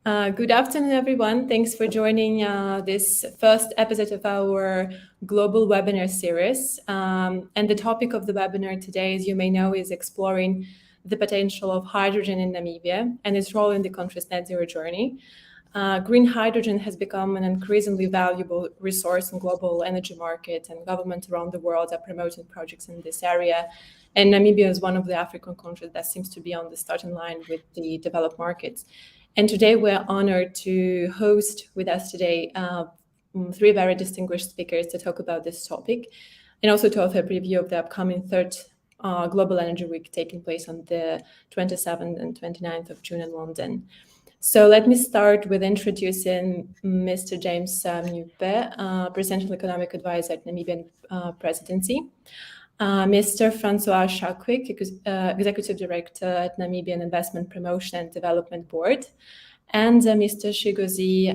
Good afternoon, everyone. Thanks for joining this first episode of our global webinar series. And the topic of the webinar today, as you may know, is exploring the potential of hydrogen in Namibia and its role in the country's net zero journey. Green hydrogen has become an increasingly valuable resource in global energy market, and governments around the world are promoting projects in this area. And Namibia is one of the African countries that seems to be on the starting line with the developed markets. And today we're honored to host with us today three very distinguished speakers to talk about this topic and also to offer a preview of the upcoming third Global Energy Week taking place on the 27th and 29th of June in London. So let me start with introducing Mr. James Mnyupe, Presidential Economic Advisor at Namibian Presidency. Mr. François Schalkwyk, Executive Director at Namibian Investment Promotion and Development Board, and Mr. Chigozie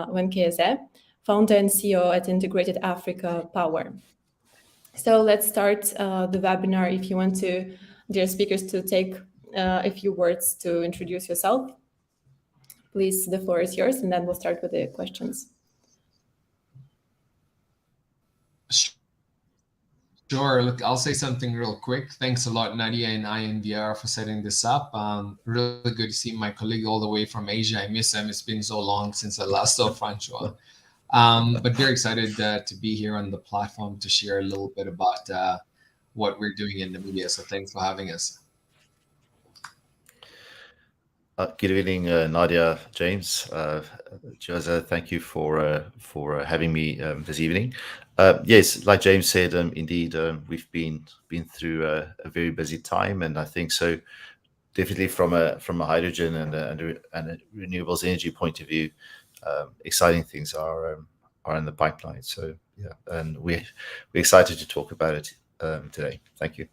Nweke-Eze, Founder and CEO at Integrated Africa Power. So let's start the webinar. If you want to, dear speakers, to take a few words to introduce yourself, please, the floor is yours, and then we'll start with the questions. Sure. Look, I'll say something real quick. Thanks a lot, Nadia and INVR, for setting this up. Really good to see my colleague all the way from Asia. I miss him. It's been so long since I last saw François. But very excited to be here on the platform to share a little bit about what we're doing in Namibia. So thanks for having us. Good evening, Nadia, James, Chigozie. Thank you for having me this evening. Yes, like James said, indeed, we've been through a very busy time, and I think so. Definitely from a hydrogen and a renewables energy point of view, exciting things are in the pipeline. So yeah, and we're excited to talk about it today. Thank you.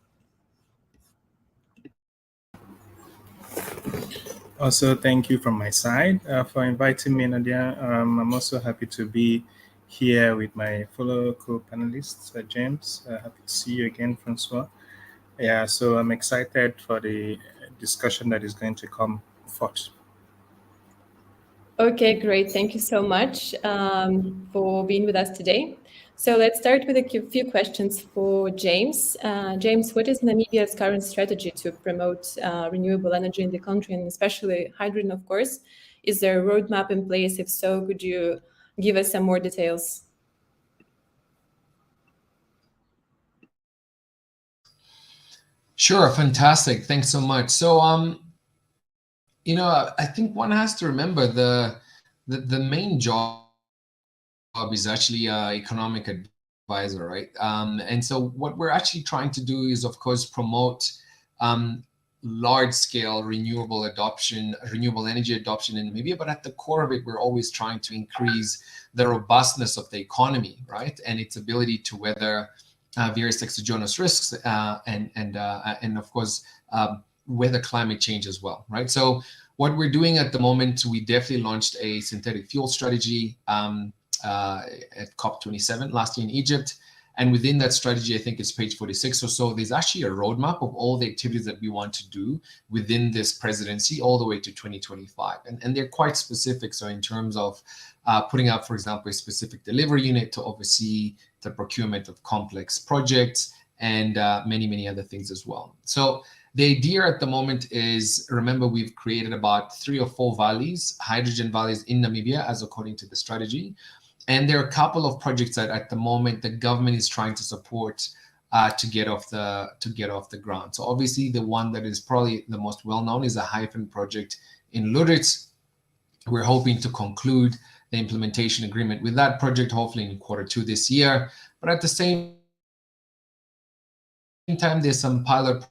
Also, thank you from my side for inviting me, Nadia. I'm also happy to be here with my fellow co-panelists, James. Happy to see you again, François. Yeah, so I'm excited for the discussion that is going to come forth. Okay, great. Thank you so much for being with us today. So let's start with a few questions for James. James, what is Namibia's current strategy to promote renewable energy in the country, and especially hydrogen, of course? Is there a roadmap in place? If so, could you give us some more details? Sure, fantastic. Thanks so much. So, I think one has to remember the main job is actually economic advisor, right? And so what we're actually trying to do is, of course, promote large-scale renewable energy adoption in Namibia. But at the core of it, we're always trying to increase the robustness of the economy, right, and its ability to weather various exogenous risks and of course weather climate change as well, right? So what we're doing at the moment, we definitely launched a synthetic fuel strategy at COP27 last year in Egypt. And within that strategy, I think it's page 46 or so, there's actually a roadmap of all the activities that we want to do within this presidency all the way to 2025. And they're quite specific. So in terms of putting up, for example, a specific delivery unit to oversee the procurement of complex projects and many, many other things as well. So the idea at the moment is, remember, we've created about 3 or 4 valleys, hydrogen valleys in Namibia, as according to the strategy. And there are a couple of projects that at the moment the government is trying to support to get off the ground. So obviously the one that is probably the most well-known is a hydrogen project in Lüderitz. We're hoping to conclude the implementation agreement with that project, hopefully in Q2 this year. But at the same time, there's some pilot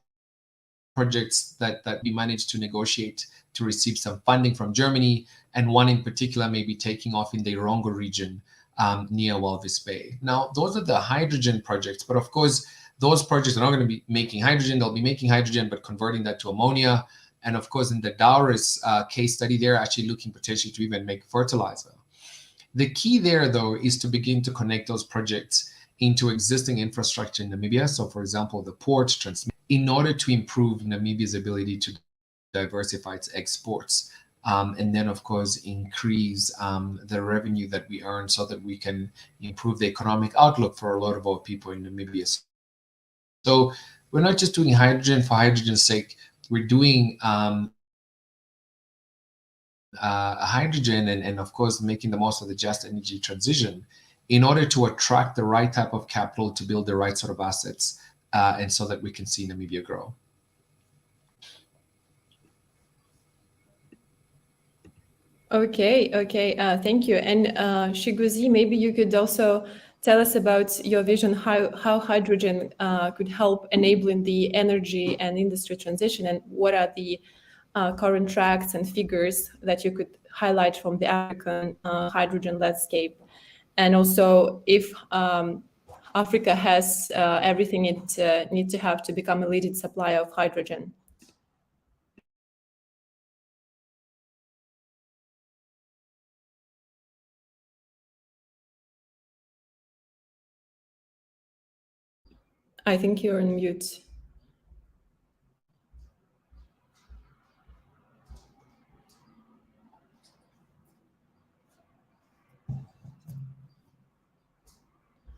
projects that we managed to negotiate to receive some funding from Germany, and one in particular may be taking off in the Irongo region near Walvis Bay. Now, those are the hydrogen projects, but of course, those projects are not going to be making hydrogen. They'll be making hydrogen, but converting that to ammonia. And of course, in the Dauris case study, they're actually looking potentially to even make fertilizer. The key there, though, is to begin to connect those projects into existing infrastructure in Namibia. So, for example, the port transmission, in order to improve Namibia's ability to diversify its exports and then of course increase the revenue that we earn so that we can improve the economic outlook for a lot of our people in Namibia. So we're not just doing hydrogen for hydrogen's sake. We're doing hydrogen and of course making the most of the just energy transition in order to attract the right type of capital to build the right sort of assets, and so that we can see Namibia grow. Okay, thank you. And Chigozie, maybe you could also tell us about your vision, how hydrogen could help enabling the energy and industry transition, and what are the current tracks and figures that you could highlight from the African hydrogen landscape, and also if Africa has everything it needs to have to become a leading supplier of hydrogen. I think you're on mute.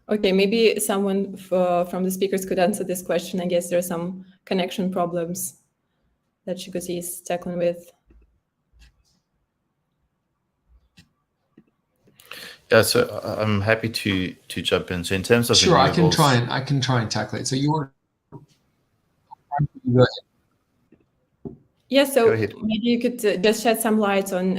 Okay, maybe someone from the speakers could answer this question. I guess there are some connection problems that Chigozie is tackling with. Yeah, so I'm happy to jump in. So in terms of sure, renewables, I can try and tackle it. So you were. Go ahead. Yeah, so maybe you could just shed some light on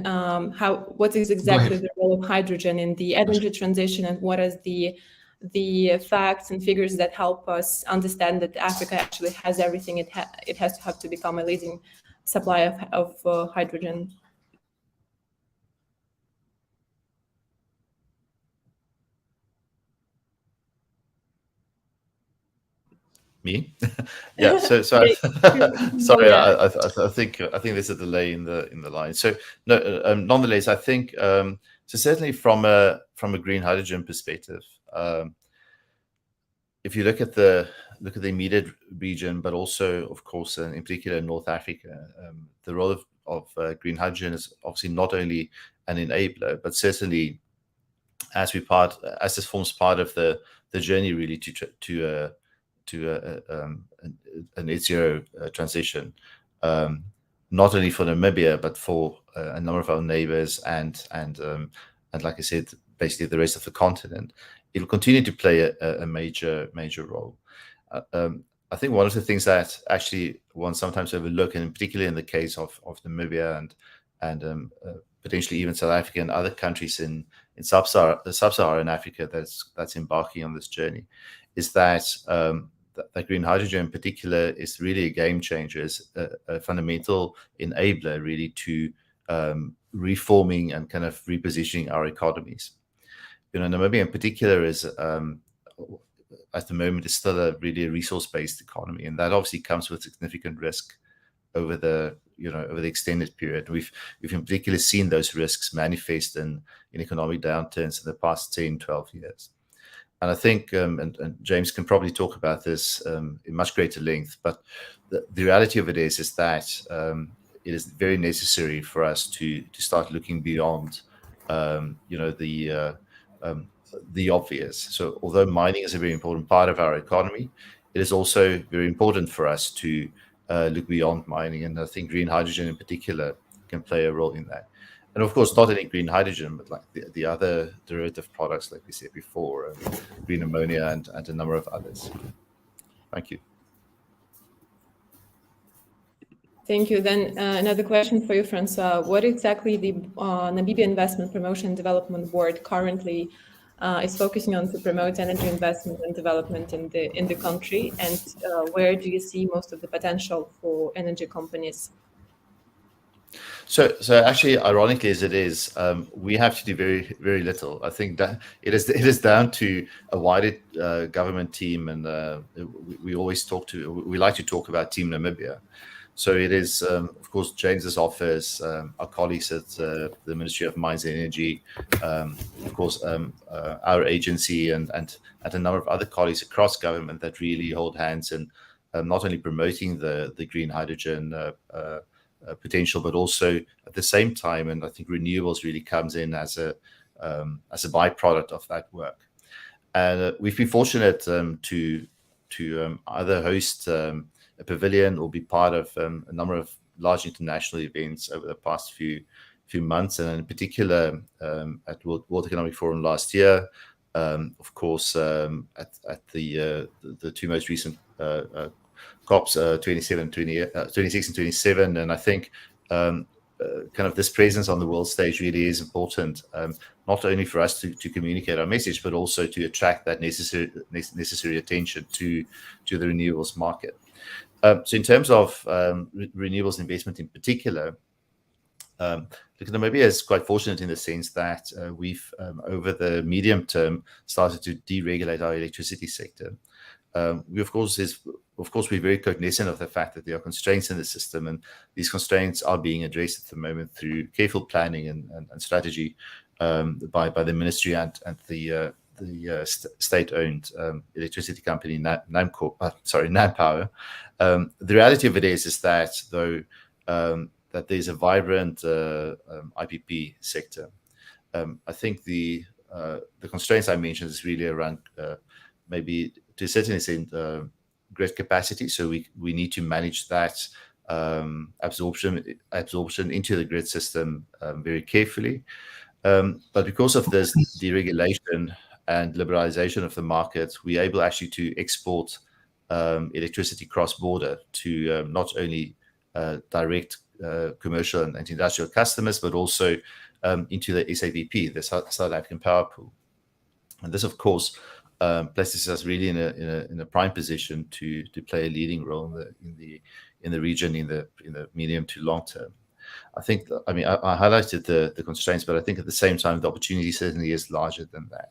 what is exactly the role of hydrogen in the energy transition, and what is the facts and figures that help us understand that Africa actually has everything it has to have to become a leading supplier of hydrogen. Me? Yeah. So sorry. I think there's a delay in the line. So no, nonetheless, I think so. Certainly from a green hydrogen perspective, if you look at the immediate region, but also of course in particular North Africa, the role of green hydrogen is obviously not only an enabler, but certainly as this forms part of the journey really to a net zero transition, not only for Namibia but for a number of our neighbors and like I said, basically the rest of the continent. It will continue to play a major role. I think one of the things that actually one sometimes overlook, and particularly in the case of Namibia and potentially even South Africa and other countries in sub-Saharan Africa that's embarking on this journey, is that that green hydrogen in particular is really a game changer, is a fundamental enabler really to reforming and kind of repositioning our economies. Namibia in particular is at the moment is still really a resource-based economy, and that obviously comes with significant risk over the extended period. We've in particular seen those risks manifest in economic downturns in the past 10, 12 years. And I think, and James can probably talk about this in much greater length, but the reality of it is that it is very necessary for us to start looking beyond, the obvious. So although mining is a very important part of our economy, it is also very important for us to look beyond mining. And I think green hydrogen in particular can play a role in that. And of course, not only green hydrogen, but like the other derivative products, like we said before, green ammonia and a number of others. Thank you. Thank you. Then another question for you, François. What exactly the Namibia Investment Promotion and Development Board currently is focusing on to promote energy investment and development in the country, and where do you see most of the potential for energy companies? So actually, ironically as it is, we have to do very, very little. I think that it is down to a wider government team, and we like to talk about Team Namibia. So it is, of course, James's office, our colleagues at the Ministry of Mines and Energy, of course, our agency, and a number of other colleagues across government that really hold hands in not only promoting the green hydrogen potential, but also at the same time, and I think renewables really comes in as a byproduct of that work. And we've been fortunate to either host a pavilion or be part of a number of large international events over the past few months, and in particular at World Economic Forum last year. Of course, at the two most recent COPs, 26 and 27, and I think kind of this presence on the world stage really is important, not only for us to communicate our message, but also to attract that necessary attention to the renewables market. So in terms of renewables investment in particular, Namibia is quite fortunate in the sense that we've, over the medium term, started to deregulate our electricity sector. We, of course, we're very cognizant of the fact that there are constraints in the system, and these constraints are being addressed at the moment through careful planning and strategy by the ministry and the state-owned electricity company NamPower. The reality of it is that though that there's a vibrant IPP sector, I think the constraints I mentioned is really around maybe to a certain extent grid capacity. So we need to manage that absorption into the grid system very carefully. But because of this deregulation and liberalization of the market, we're able actually to export electricity cross-border to not only direct commercial and industrial customers, but also into the SAPP, the South African Power Pool. And this, of course, places us really in a prime position to play a leading role in the region in the medium to long term. I think, I highlighted the constraints, but I think at the same time the opportunity certainly is larger than that.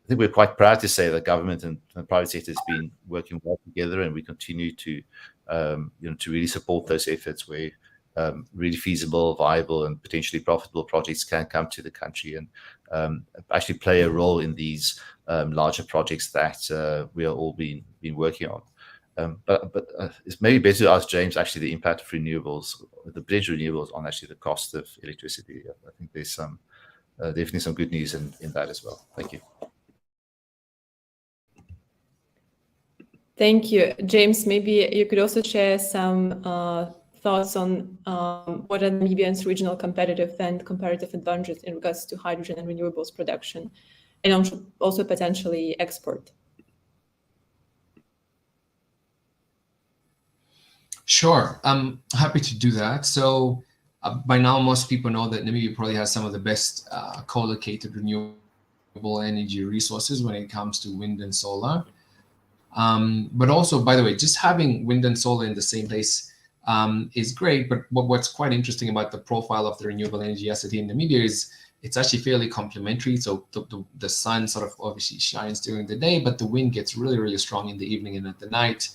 I think we're quite proud to say that government and the private sector has been working well together, and we continue to really support those efforts where really feasible, viable, and potentially profitable projects can come to the country and actually play a role in these larger projects that we are all been working on. But it's maybe better to ask James actually the impact of renewables, the potential renewables on actually the cost of electricity. I think there's definitely some good news in that as well. Thank you. Thank you. James, maybe you could also share some thoughts on what are Namibia's regional competitive and comparative advantages in regards to hydrogen and renewables production, and also potentially export. Sure, I'm happy to do that. So by now, most people know that Namibia probably has some of the best co-located renewable energy resources when it comes to wind and solar. But also, by the way, just having wind and solar in the same place is great. But what's quite interesting about the profile of the renewable energy asset in Namibia is it's actually fairly complementary. So the sun sort of obviously shines during the day, but the wind gets really, really strong in the evening and at the night.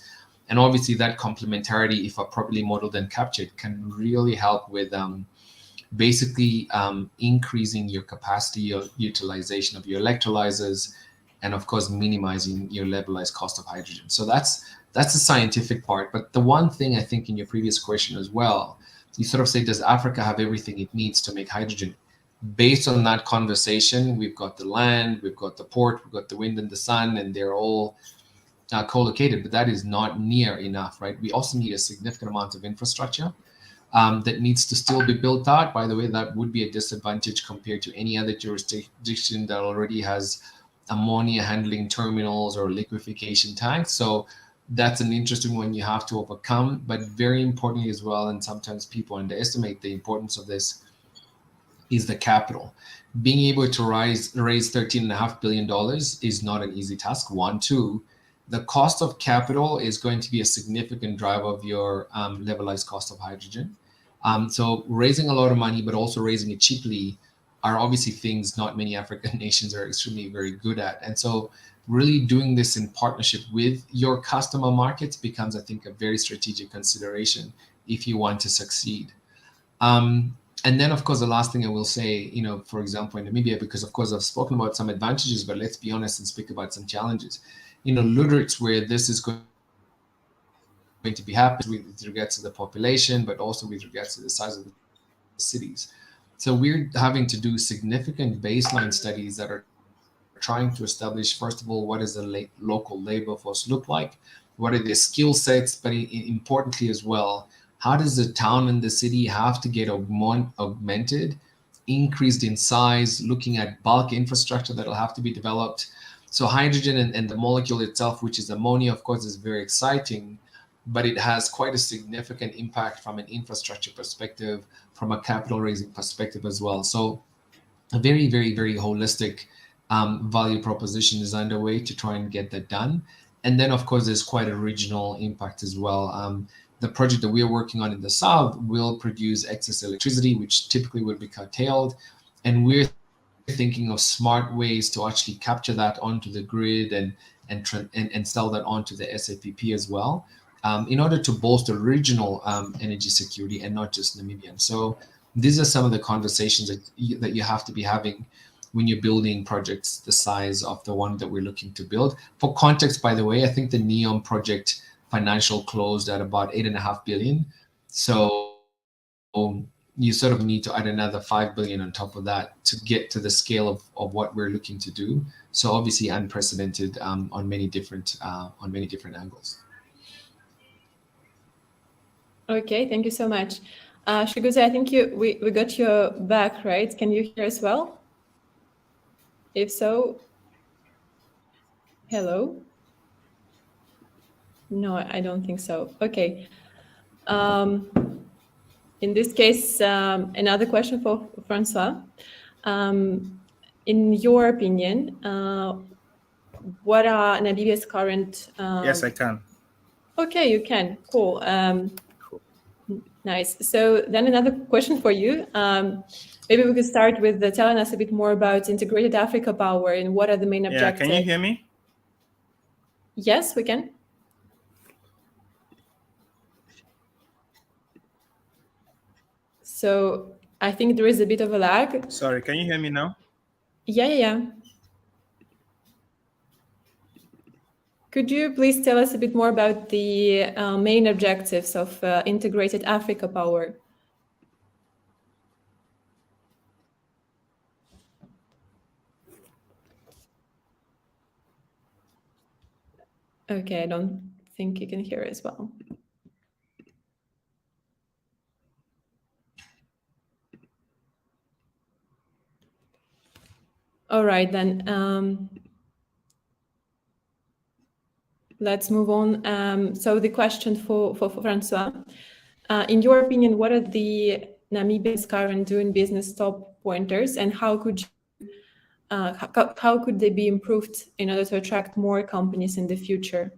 And obviously that complementarity, if properly modeled and captured, can really help with basically increasing your capacity or utilization of your electrolyzers, and of course minimizing your levelized cost of hydrogen. So that's the scientific part. But the one thing I think in your previous question as well, you sort of say, does Africa have everything it needs to make hydrogen? Based on that conversation, we've got the land, we've got the port, we've got the wind and the sun, and they're all co-located, but that is not near enough, right? We also need a significant amount of infrastructure that needs to still be built out. By the way, that would be a disadvantage compared to any other jurisdiction that already has ammonia handling terminals or liquefaction tanks. So that's an interesting one you have to overcome, but very importantly as well, and sometimes people underestimate the importance of this, is the capital. Being able to raise $13.5 billion is not an easy task. One, two, the cost of capital is going to be a significant driver of your levelized cost of hydrogen. So raising a lot of money, but also raising it cheaply are obviously things not many African nations are extremely very good at. And so really doing this in partnership with your customer markets becomes, I think, a very strategic consideration if you want to succeed. And then, of course, the last thing I will say, for example, in Namibia, because, of course, I've spoken about some advantages, but let's be honest and speak about some challenges. Lüderitz, where this is going going to be happening with regards to the population, but also with regards to the size of the cities. So we're having to do significant baseline studies that are trying to establish, first of all, what does the local labor force look like? What are their skill sets? But importantly as well, how does the town and the city have to get augmented, increased in size, looking at bulk infrastructure that'll have to be developed. So hydrogen and the molecule itself, which is ammonia, of course, is very exciting, but it has quite a significant impact from an infrastructure perspective, from a capital raising perspective as well. So a very, very, very holistic value proposition is underway to try and get that done. And then, of course, there's quite a regional impact as well. The project that we are working on in the south will produce excess electricity, which typically would be curtailed. And we're thinking of smart ways to actually capture that onto the grid and sell that onto the SAPP as well, in order to bolster regional energy security and not just Namibian. So these are some of the conversations that you have to be having when you're building projects the size of the one that we're looking to build. For context, by the way, I think the NEOM project financial closed at about 8.5 billion. So you sort of need to add another 5 billion on top of that to get to the scale of what we're looking to do. So obviously unprecedented on many different angles. Okay, thank you so much. Chigozie, I think we got your back, right? Can you hear us well? If so, hello? No, I don't think so. Okay. In this case, another question for François. In your opinion, what are Namibia's current... Yes, I can. Okay, you can. Cool. Nice. So then another question for you. Maybe we could start with telling us a bit more about Integrated Africa Power and what are the main objectives. Yeah, can you hear me? Yes, we can. So I think there is a bit of a lag. Sorry, can you hear me now? Yeah. Could you please tell us a bit more about the main objectives of Integrated Africa Power? Okay, I don't think you can hear as well. All right, then. Let's move on. So the question for François. In your opinion, what are the Namibia's current doing business top pointers, and how could they be improved in order to attract more companies in the future?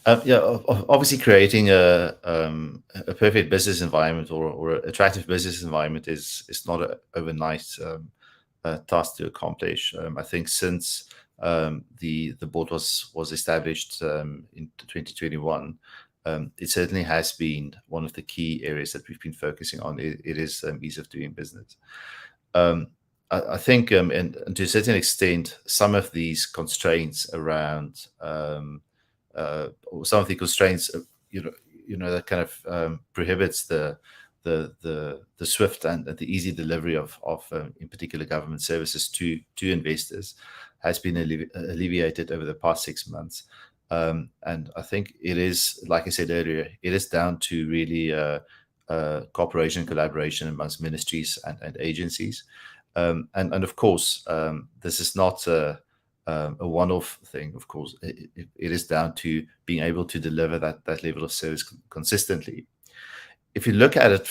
Obviously creating a perfect business environment or attractive business environment is not an overnight task to accomplish. I think since the board was established in 2021, it certainly has been one of the key areas that we've been focusing on. It is ease of doing business. I think, and to a certain extent, some of these constraints around or some of the constraints, that kind of prohibits the swift and the easy delivery of in particular government services to investors has been alleviated over the past 6 months. And I think it is, like I said earlier, it is down to really cooperation, collaboration amongst ministries and agencies. And of course, this is not a one-off thing. Of course, it is down to being able to deliver that level of service consistently. If you look at it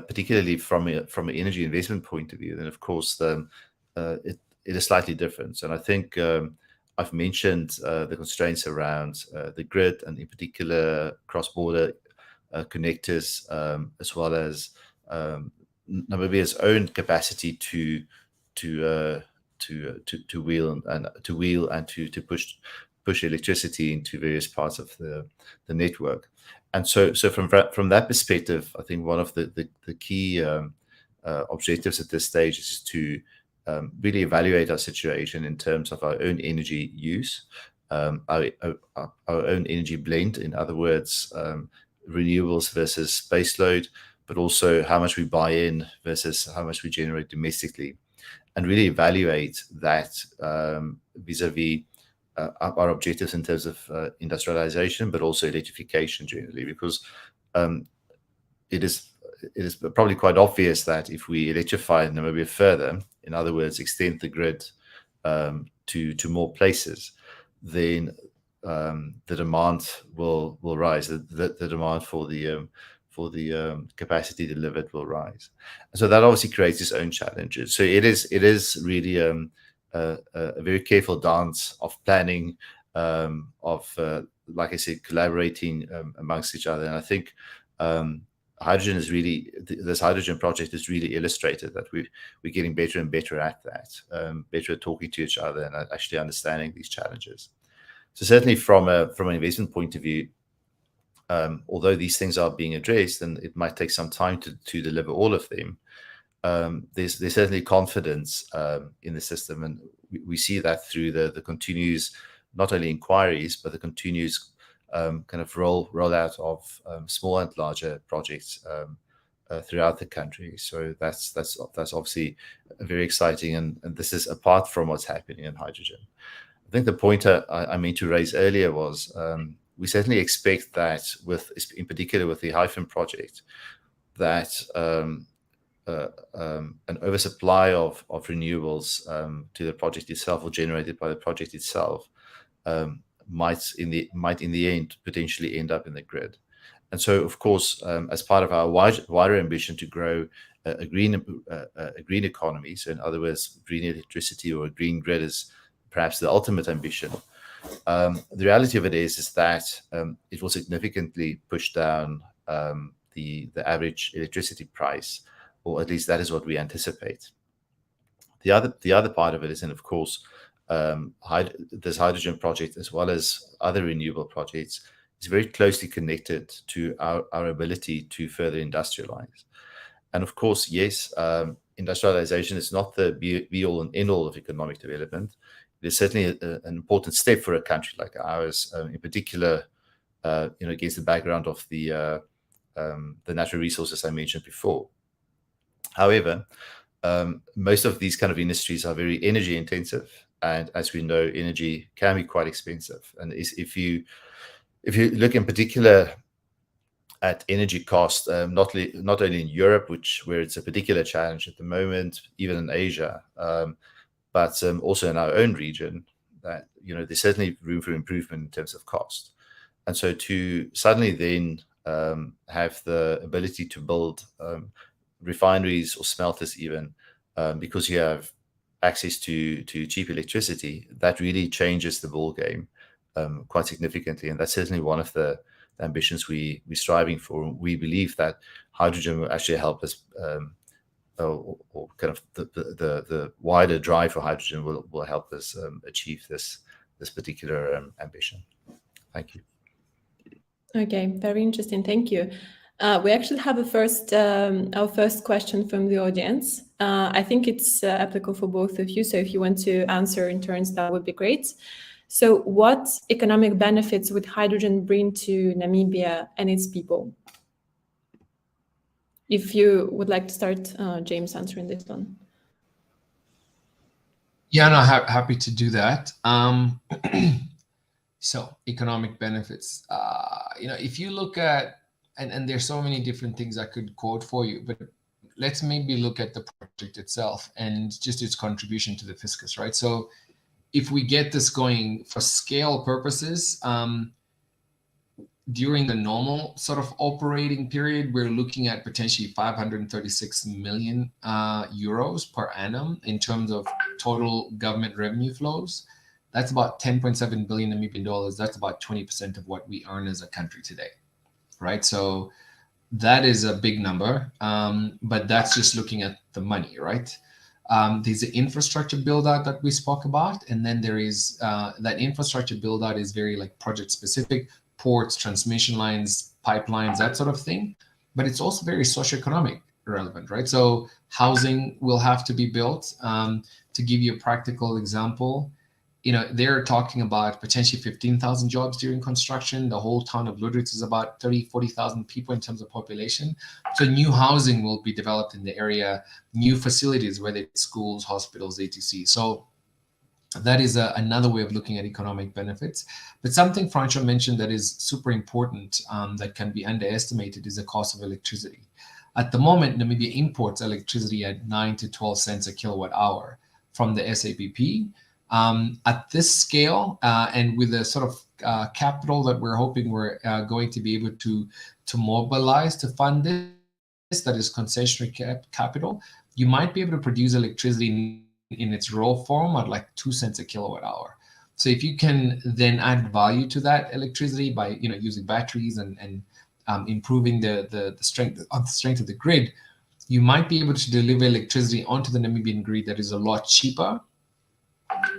particularly from an energy investment point of view, then of course it is slightly different. And I think I've mentioned the constraints around the grid and in particular cross-border connectors, as well as Namibia's own capacity to wheel and to push electricity into various parts of the network. And so from that perspective, I think one of the key objectives at this stage is to really evaluate our situation in terms of our own energy use, our own energy blend. In other words, renewables versus baseload, but also how much we buy in versus how much we generate domestically, and really evaluate that vis-a-vis our objectives in terms of industrialization, but also electrification generally, because it is probably quite obvious that if we electrify Namibia further, in other words, extend the grid to more places, then the demand will rise. The demand for the capacity delivered will rise. So that obviously creates its own challenges. So it is really a very careful dance of planning, like I said, collaborating amongst each other. And I think hydrogen is really, this hydrogen project has really illustrated that we're getting better and better at that, better at talking to each other and actually understanding these challenges. So certainly from an investment point of view, although these things are being addressed and it might take some time to deliver all of them, there's certainly confidence in the system, and we see that through the continuous, not only inquiries, but the continuous kind of rollout of small and larger projects throughout the country. So that's obviously very exciting, and this is apart from what's happening in hydrogen. I think the point I meant to raise earlier was we certainly expect that in particular with the Hyphen project, that an oversupply of renewables to the project itself or generated by the project itself might in the end potentially end up in the grid. And so, of course, as part of our wider ambition to grow a green economy, so in other words, green electricity or a green grid is perhaps the ultimate ambition. The reality of it is that it will significantly push down the average electricity price, or at least that is what we anticipate. The other part of it is, and of course, this hydrogen project, as well as other renewable projects, is very closely connected to our ability to further industrialize. And of course, yes, industrialization is not the be-all and end-all of economic development. It is certainly an important step for a country like ours, in particular, against the background of the natural resources I mentioned before. However, most of these kind of industries are very energy intensive, and as we know, energy can be quite expensive. And if you look in particular at energy costs, not only in Europe, where it's a particular challenge at the moment, even in Asia, but also in our own region, that there's certainly room for improvement in terms of cost. And so to suddenly then have the ability to build refineries or smelters even, because you have access to cheap electricity, that really changes the ball game quite significantly. And that's certainly one of the ambitions we're striving for. We believe that hydrogen will actually help us, or kind of the wider drive for hydrogen will help us achieve this particular ambition. Thank you. Okay, very interesting. Thank you. We actually have our first question from the audience. I think it's applicable for both of you. So if you want to answer in turns, that would be great. So what economic benefits would hydrogen bring to Namibia and its people? If you would like to start, James, answering this one. Yeah, no, happy to do that. So economic benefits, if you look at, and there's so many different things I could quote for you, but let's maybe look at the project itself and just its contribution to the fiscus, right? So if we get this going for scale purposes, during the normal sort of operating period, we're looking at potentially 536 million euros per annum in terms of total government revenue flows. That's about 10.7 billion Namibian dollars. That's about 20% of what we earn as a country today, right? So that is a big number, but that's just looking at the money, right? There's the infrastructure build out that we spoke about, and then there is that infrastructure build out is very like project specific, ports, transmission lines, pipelines, that sort of thing. But it's also very socioeconomic relevant, right? So housing will have to be built. To give you a practical example, they're talking about potentially 15,000 jobs during construction. The whole town of Ludwigslust is about 40,000 people in terms of population. So new housing will be developed in the area, new facilities, whether it's schools, hospitals, etc. So that is another way of looking at economic benefits. But something François mentioned that is super important, that can be underestimated, is the cost of electricity. At the moment, Namibia imports electricity at 9 to 12 cents a kilowatt hour from the SAPP. At this scale, and with the sort of capital that we're hoping we're going to be able to mobilize to fund this, that is concessionary capital, you might be able to produce electricity in its raw form at like 2 cents a kilowatt hour. So if you can then add value to that electricity by using batteries and improving the strength of the grid, you might be able to deliver electricity onto the Namibian grid that is a lot cheaper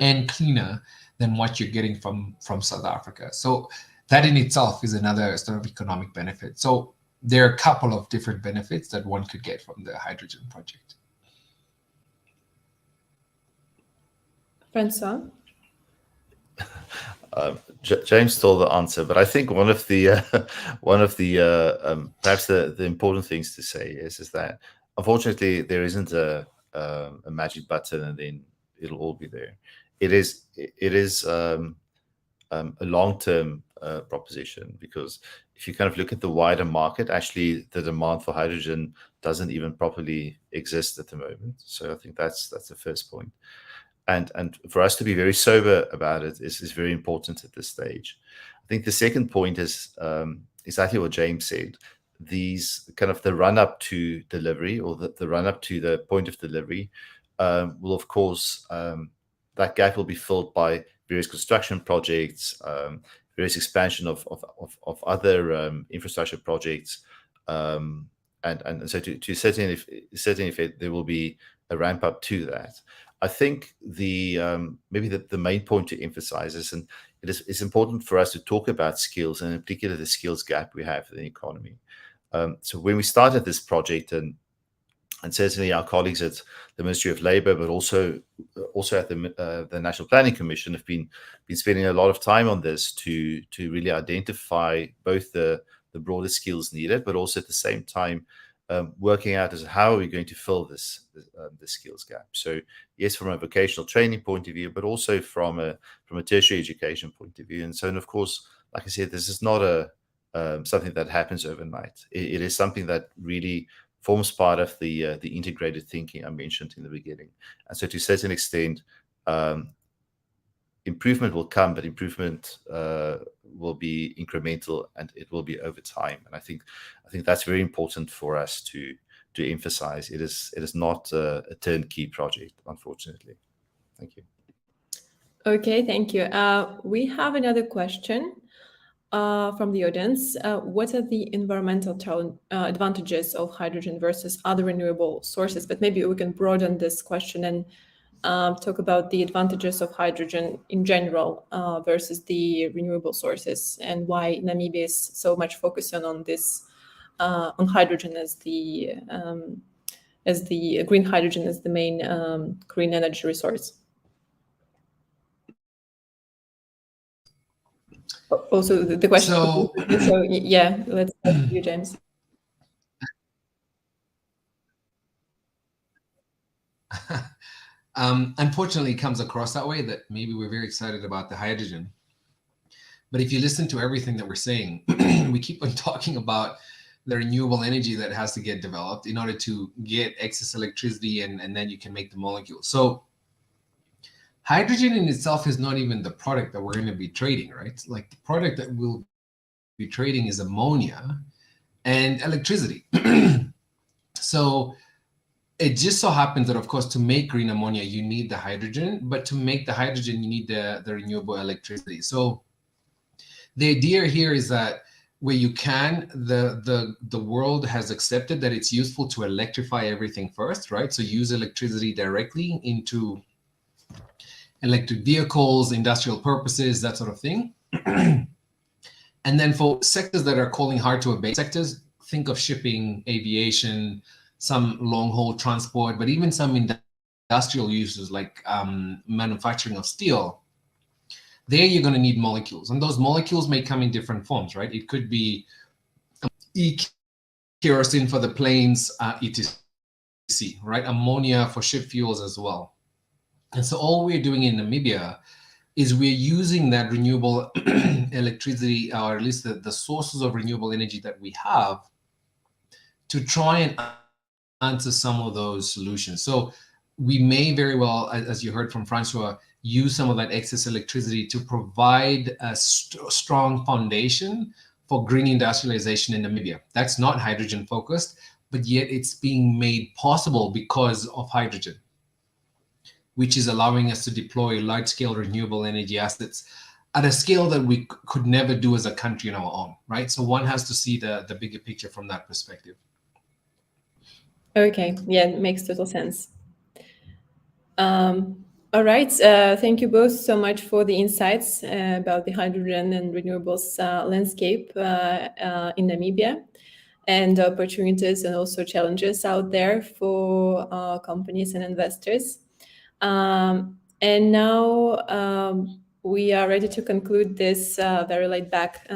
and cleaner than what you're getting from South Africa. So that in itself is another sort of economic benefit. So there are a couple of different benefits that one could get from the hydrogen project. François? James stole the answer, but I think one of the perhaps the important things to say is that unfortunately there isn't a magic button and then it'll all be there. It is a long-term proposition, because if you kind of look at the wider market, actually the demand for hydrogen doesn't even properly exist at the moment. So I think that's the first point. And for us to be very sober about it is very important at this stage. I think the second point is exactly what James said. These kind of the run up to delivery, or the run up to the point of delivery, will of course, that gap will be filled by various construction projects, various expansion of other infrastructure projects, and so to certain effect there will be a ramp up to that. I think maybe the main point to emphasize is, and it's important for us to talk about skills, and in particular the skills gap we have in the economy. So when we started this project, and certainly our colleagues at the Ministry of Labour, but also at the National Planning Commission, have been spending a lot of time on this to really identify both the broader skills needed, but also at the same time working out as how are we going to fill this skills gap. So yes, from a vocational training point of view, but also from a tertiary education point of view. And so, and of course, like I said, this is not something that happens overnight. It is something that really forms part of the integrated thinking I mentioned in the beginning. And so to a certain extent, improvement will come, but improvement will be incremental, and it will be over time. And I think that's very important for us to emphasize. It is not a turnkey project, unfortunately. Thank you. Okay, thank you. We have another question from the audience. What are the environmental advantages of hydrogen versus other renewable sources? But maybe we can broaden this question and talk about the advantages of hydrogen in general versus the renewable sources, and why Namibia is so much focusing on this, on hydrogen as the green hydrogen as the main green energy resource. Also, the question. So yeah, let's start with you, James. Unfortunately, it comes across that way, that maybe we're very excited about the hydrogen. But if you listen to everything that we're saying, we keep on talking about the renewable energy that has to get developed in order to get excess electricity, and then you can make the molecules. So hydrogen in itself is not even the product that we're going to be trading, right? Like, the product that we'll be trading is ammonia and electricity. So it just so happens that, of course, to make green ammonia, you need the hydrogen, but to make the hydrogen, you need the renewable electricity. So the idea here is that where you can, the world has accepted that it's useful to electrify everything first, right? So use electricity directly into electric vehicles, industrial purposes, that sort of thing. And then for sectors that are calling hard to abate sectors, think of shipping, aviation, some long-haul transport, but even some industrial uses like manufacturing of steel. There you're going to need molecules, and those molecules may come in different forms, right? It could be kerosene for the planes, etc., right? Ammonia for ship fuels as well. And so all we're doing in Namibia is we're using that renewable electricity, or at least the sources of renewable energy that we have, to try and answer some of those solutions. So we may very well, as you heard from François, use some of that excess electricity to provide a strong foundation for green industrialization in Namibia. That's not hydrogen focused, but yet it's being made possible because of hydrogen, which is allowing us to deploy large-scale renewable energy assets at a scale that we could never do as a country on our own, right? So one has to see the bigger picture from that perspective. Okay, yeah, it makes total sense. All right, thank you both so much for the insights about the hydrogen and renewables landscape in Namibia, and opportunities and also challenges out there for companies and investors. And now we are ready to conclude this very laid-back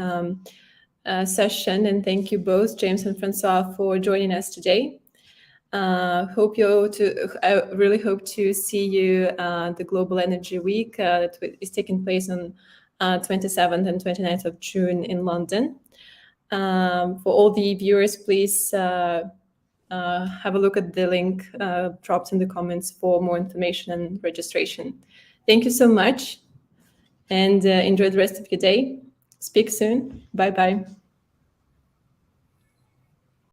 session. And thank you both, James and François, for joining us today. I really hope to see you the Global Energy Week that is taking place on 27th and 29th of June in London. For all the viewers, please have a look at the link dropped in the comments for more information and registration. Thank you so much, and enjoy the rest of your day. Speak soon. Bye-bye.